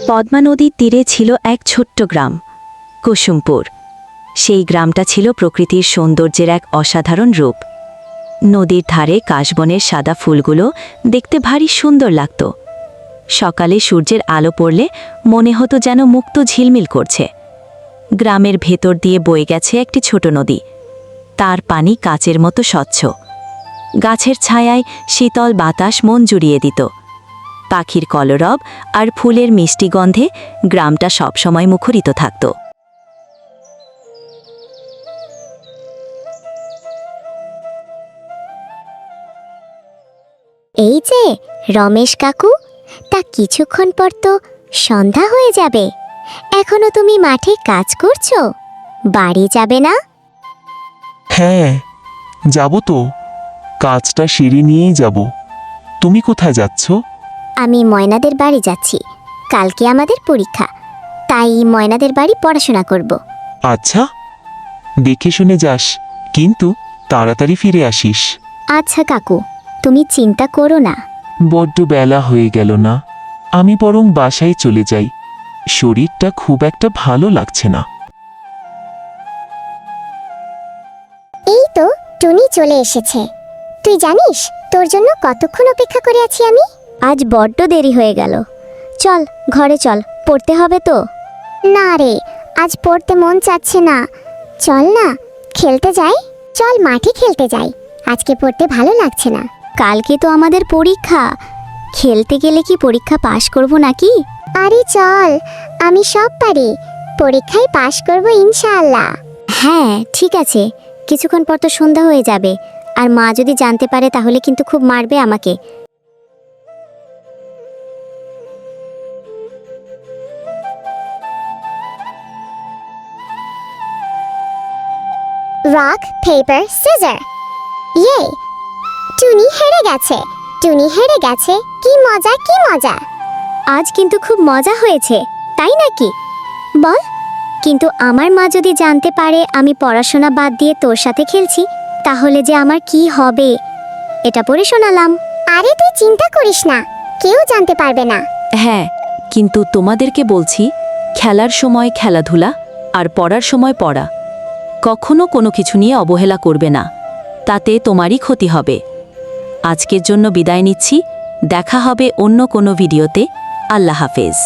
পদ্মা নদীর তীরে ছিল এক ছোট্ট গ্রাম, কুসুমপুর। সেই গ্রামটা ছিল প্রকৃতির সৌন্দর্যের এক অসাধারণ রূপ। নদীর ধারে কাশবনের সাদা ফুলগুলো দেখতে ভারী সুন্দর লাগত। সকালে সূর্যের আলো পড়লে মনে হতো যেন মুক্ত ঝিলমিল করছে। গ্রামের ভেতর দিয়ে বয়ে গেছে একটি ছোট নদী। তার পানি কাচের মতো স্বচ্ছ। গাছের ছায়ায় শীতল বাতাস মন জুড়িয়ে দিত। পাখির কলরব আর ফুলের মিষ্টি গন্ধে গ্রামটা সবসময় মুখরিত থাকত। এই যে রমেশ কাকু, তা কিছুক্ষণ পর তো সন্ধ্যা হয়ে যাবে। এখনো তুমি মাঠে কাজ করছো, বাড়ি যাবে না? হ্যাঁ, যাব তো। কাজটা সেরে নিয়েই যাব। তুমি কোথায় যাচ্ছ? আমি ময়নাদের বাড়ি যাচ্ছি। কালকে আমাদের পরীক্ষা, তাই ময়নাদের বাড়ি পড়াশোনা করব। আচ্ছা, দেখে শুনে যাস, কিন্তু তাড়াতাড়ি ফিরে আসিস। আচ্ছা কাকু, তুমি চিন্তা করো না। বড্ড বেলা হয়ে গেল না? আমি বরং বাসায় চলে যাই। শরীরটা খুব একটা ভালো লাগছে না। এই তো টুনি চলে এসেছে। তুই জানিস তোর জন্য কতক্ষণ অপেক্ষা করে আছি আমি? আজ বড্ড দেরি হয়ে গেল। চল ঘরে চল, পড়তে হবে তো। না রে, আজ পড়তে মন চাচ্ছে না। চল না খেলতে যাই। চল মাঠে খেলতে যাই, আজকে পড়তে ভালো লাগছে না। কালকে তো আমাদের পরীক্ষা, খেলতে গেলে কি পরীক্ষা পাশ করব নাকি? আরে চল, আমি সব পারি। পরীক্ষায় পাশ করব ইনশাআল্লাহ। হ্যাঁ ঠিক আছে, কিছুক্ষণ পর তো সন্ধ্যা হয়ে যাবে, আর মা যদি জানতে পারে তাহলে কিন্তু খুব মারবে আমাকে। Rock paper scissor. ইয়ে, টুনি হেরে গেছে। টুনি হেরে গেছে। কি মজা, কি মজা! আজ কিন্তু খুব মজা হয়েছে, তাই নাকি? বল। কিন্তু আমার মা যদি জানতে পারে আমি পড়াশোনা বাদ দিয়ে তোর সাথে খেলছি, তাহলে যে আমার কি হবে? এটা পড়ে শোনালাম। আরে তুই চিন্তা করিস না, কেউ জানতে পারবে না। হ্যাঁ, কিন্তু তোমাদেরকে বলছি, খেলার সময় খেলাধুলা আর পড়ার সময় পড়া। কখনো কোনো কিছু নিয়ে অবহেলা করবে না, তাতে তোমারই ক্ষতি হবে। আজকের জন্য বিদায় নিচ্ছি। দেখা হবে অন্য কোনো ভিডিওতে। আল্লাহ হাফেজ।